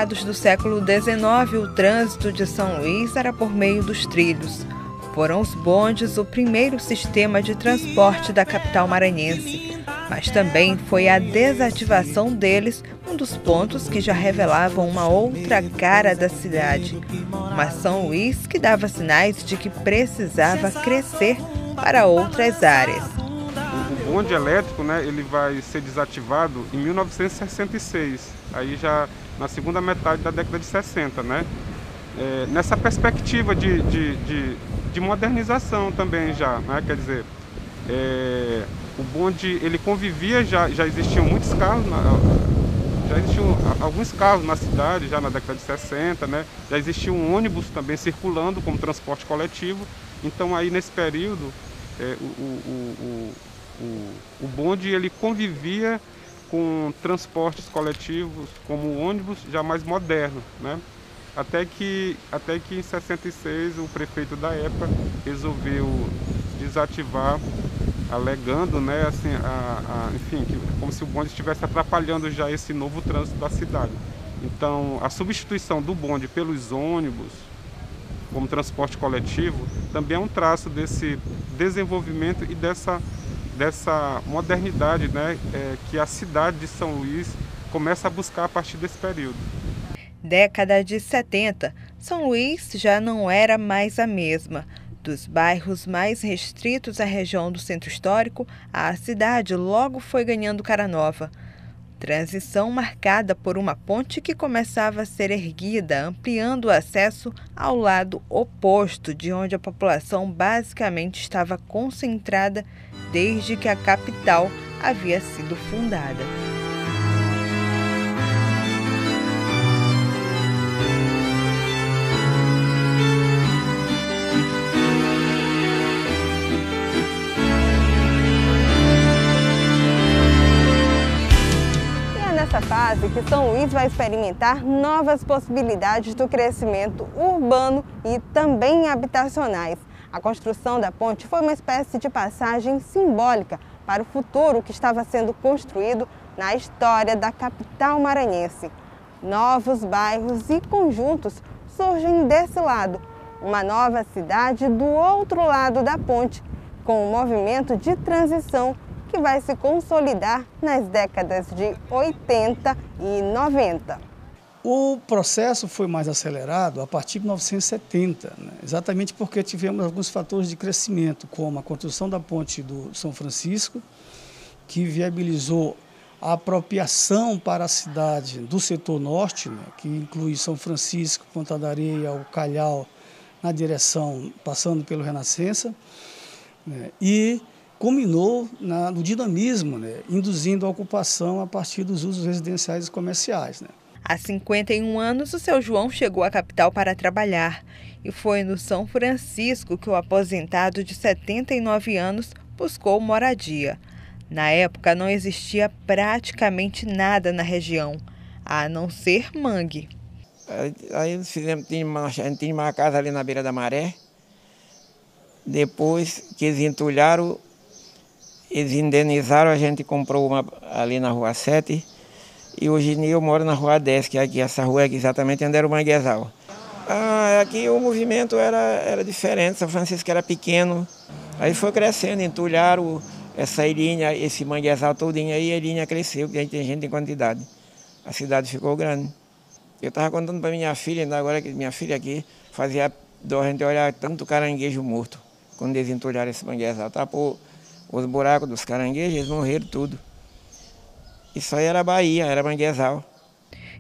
meados do século XIX, o trânsito de São Luís era por meio dos trilhos. Foram os bondes o primeiro sistema de transporte da capital maranhense, mas também foi a desativação deles um dos pontos que já revelavam uma outra cara da cidade. Uma São Luís que dava sinais de que precisava crescer para outras áreas. O bonde elétrico, ele vai ser desativado em 1966, aí já na segunda metade da década de 60, nessa perspectiva de modernização também já, quer dizer, o bonde ele convivia, já existiam muitos carros, já existiam alguns carros na cidade já na década de 60, já existia um ônibus também circulando como transporte coletivo, então aí nesse período o bonde ele convivia com transportes coletivos como o ônibus já mais moderno, até que em 66 o prefeito da época resolveu desativar, alegando, enfim, como se o bonde estivesse atrapalhando já esse novo trânsito da cidade. Então, a substituição do bonde pelos ônibus como transporte coletivo também é um traço desse desenvolvimento e dessa modernidade, que a cidade de São Luís começa a buscar a partir desse período. Década de 70, São Luís já não era mais a mesma. Dos bairros mais restritos à região do centro histórico, a cidade logo foi ganhando cara nova. Transição marcada por uma ponte que começava a ser erguida, ampliando o acesso ao lado oposto de onde a população basicamente estava concentrada desde que a capital havia sido fundada. Nessa fase que São Luís vai experimentar novas possibilidades do crescimento urbano e também habitacionais. A construção da ponte foi uma espécie de passagem simbólica para o futuro que estava sendo construído na história da capital maranhense. Novos bairros e conjuntos surgem desse lado, uma nova cidade do outro lado da ponte, com um movimento de transição que vai se consolidar nas décadas de 80 e 90. O processo foi mais acelerado a partir de 1970, exatamente porque tivemos alguns fatores de crescimento, como a construção da ponte do São Francisco, que viabilizou a apropriação para a cidade do setor norte, que inclui São Francisco, Ponta da Areia, o Calhau, na direção, passando pelo Renascença, e culminou no dinamismo, induzindo a ocupação a partir dos usos residenciais e comerciais. Há 51 anos, o seu João chegou à capital para trabalhar e foi no São Francisco que o aposentado de 79 anos buscou moradia. Na época, não existia praticamente nada na região, a não ser mangue. Aí a gente tinha uma casa ali na beira da maré, depois que eles entulharam, eles indenizaram, a gente comprou uma ali na Rua 7 e hoje em dia eu moro na Rua 10, que é aqui, essa rua aqui exatamente onde era o manguezal. Aqui o movimento era diferente, São Francisco era pequeno, aí foi crescendo, entulharam essa ilhinha, esse manguezal todinho aí, a ilhinha cresceu, porque aí tem gente em quantidade. A cidade ficou grande. Eu estava contando para minha filha, ainda agora que minha filha aqui fazia dó a gente olhar tanto caranguejo morto, quando eles entulharam esse manguezal, tapou os buracos dos caranguejos, eles morreram tudo. Isso aí era Bahia, era manguezal.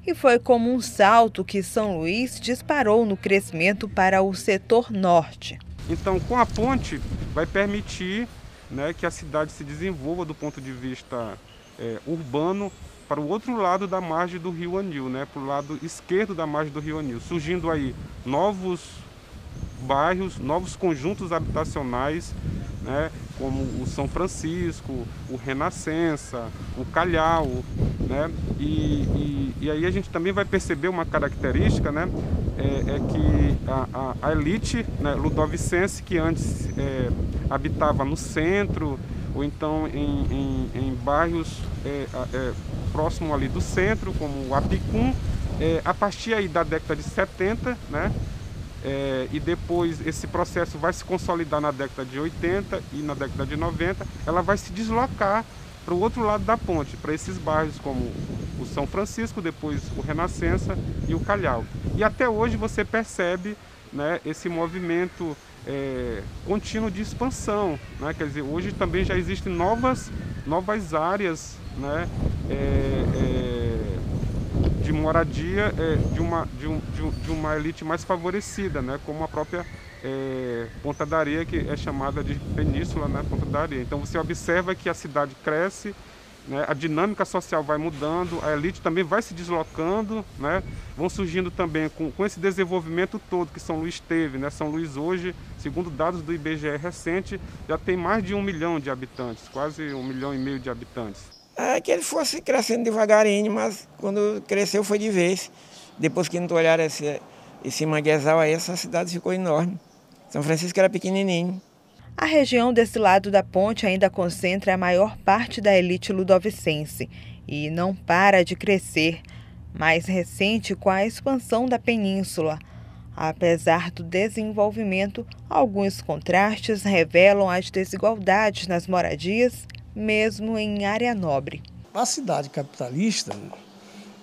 E foi como um salto que São Luís disparou no crescimento para o setor norte. Então, com a ponte, vai permitir que a cidade se desenvolva do ponto de vista urbano para o outro lado da margem do Rio Anil, para o lado esquerdo da margem do Rio Anil, surgindo aí novos bairros, novos conjuntos habitacionais, como o São Francisco, o Renascença, o Calhau, e aí a gente também vai perceber uma característica, é que a elite ludovicense, que antes habitava no centro, ou então em bairros próximo ali do centro, como o Apicum, A partir aí da década de 70, né? E depois esse processo vai se consolidar na década de 80 e na década de 90, ela vai se deslocar para o outro lado da ponte, para esses bairros como o São Francisco, depois o Renascença e o Calhau. E até hoje você percebe, né, esse movimento contínuo de expansão, né? Quer dizer, hoje também já existem novas áreas, né, de moradia de uma elite mais favorecida, né, como a própria Ponta da Areia, que é chamada de Península, né, Ponta da Areia. Então você observa que a cidade cresce, né, a dinâmica social vai mudando, a elite também vai se deslocando, né, vão surgindo também com esse desenvolvimento todo que São Luís teve, né. São Luís hoje, segundo dados do IBGE recente, já tem mais de 1 milhão de habitantes, quase 1,5 milhão de habitantes. Que ele fosse crescendo devagarinho, mas quando cresceu foi de vez. Depois que não olharam esse manguezal aí, essa cidade ficou enorme. São Francisco era pequenininho. A região desse lado da ponte ainda concentra a maior parte da elite ludovicense e não para de crescer, mais recente com a expansão da península. Apesar do desenvolvimento, alguns contrastes revelam as desigualdades nas moradias, mesmo em área nobre. A cidade capitalista,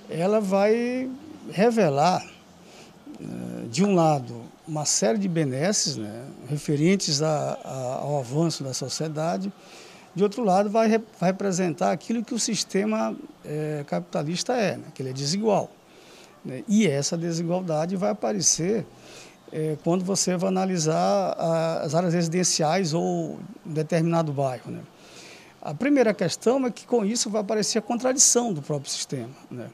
ela vai revelar, de um lado, uma série de benesses, né, referentes ao avanço da sociedade. De outro lado, vai representar aquilo que o sistema capitalista né, que ele é desigual. Né, e essa desigualdade vai aparecer quando você vai analisar as áreas residenciais ou um determinado bairro. Né. A primeira questão é que com isso vai aparecer a contradição do próprio sistema, né?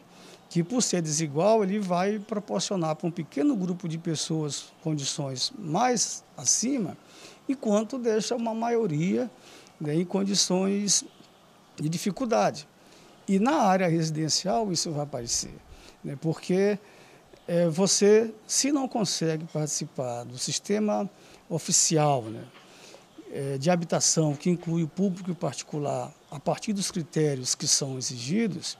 Que por ser desigual ele vai proporcionar para um pequeno grupo de pessoas condições mais acima, enquanto deixa uma maioria, né, em condições de dificuldade. E na área residencial isso vai aparecer, né? Porque você, se não consegue participar do sistema oficial, né, de habitação, que inclui o público e o particular, a partir dos critérios que são exigidos,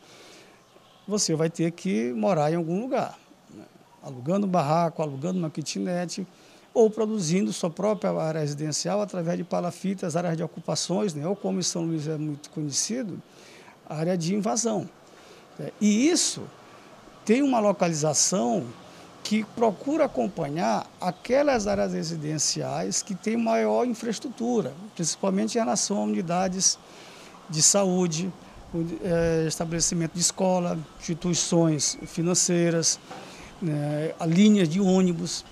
você vai ter que morar em algum lugar, né? Alugando um barraco, alugando uma kitnet, ou produzindo sua própria área residencial através de palafitas, áreas de ocupações, né? Ou como em São Luís é muito conhecido, a área de invasão. E isso tem uma localização que procura acompanhar aquelas áreas residenciais que têm maior infraestrutura, principalmente em relação a unidades de saúde, estabelecimento de escola, instituições financeiras, né, linhas de ônibus,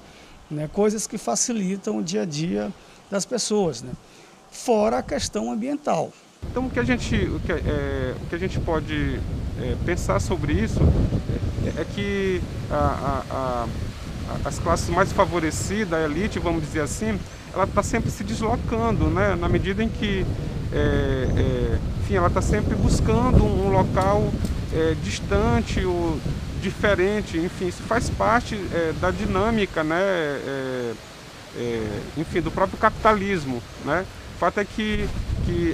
né, coisas que facilitam o dia a dia das pessoas, né, fora a questão ambiental. Então o que a gente pode pensar sobre isso é que as classes mais favorecidas, a elite, vamos dizer assim, ela está sempre se deslocando, né? Na medida em que enfim, ela está sempre buscando um local distante ou diferente, enfim, isso faz parte da dinâmica, né? Enfim, do próprio capitalismo, né? O fato é que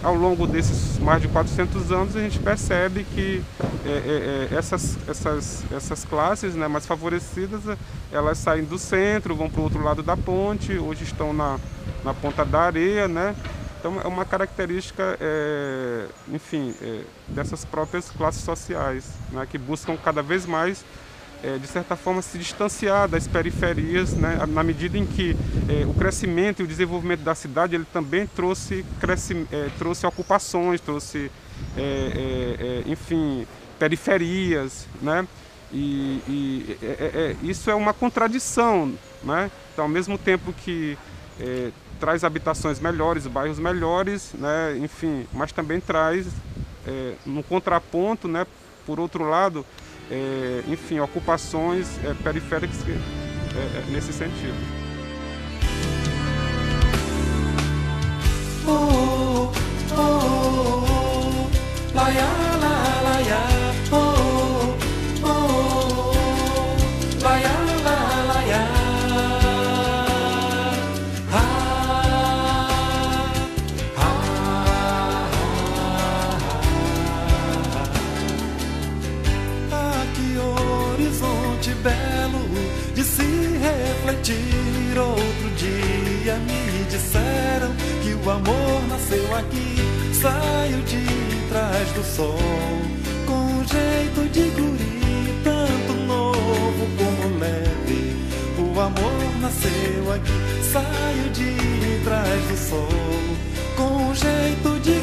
ao longo desses mais de 400 anos a gente percebe que essas classes, né, mais favorecidas, elas saem do centro, vão para o outro lado da ponte, hoje estão na Ponta da Areia, né? Então é uma característica, enfim, dessas próprias classes sociais, né, que buscam cada vez mais, de certa forma, se distanciar das periferias, né, na medida em que o crescimento e o desenvolvimento da cidade ele também trouxe ocupações, trouxe, enfim, periferias, né? E isso é uma contradição, né? Então, ao mesmo tempo que traz habitações melhores, bairros melhores, né? Enfim, mas também traz, no contraponto, né? Por outro lado, enfim, ocupações periféricas nesse sentido. A que horizonte refletir outro dia, me disseram que o amor nasceu aqui. Saio de trás do sol, com um jeito de guri, tanto novo como leve. O amor nasceu aqui. Saio de trás do sol, com um jeito de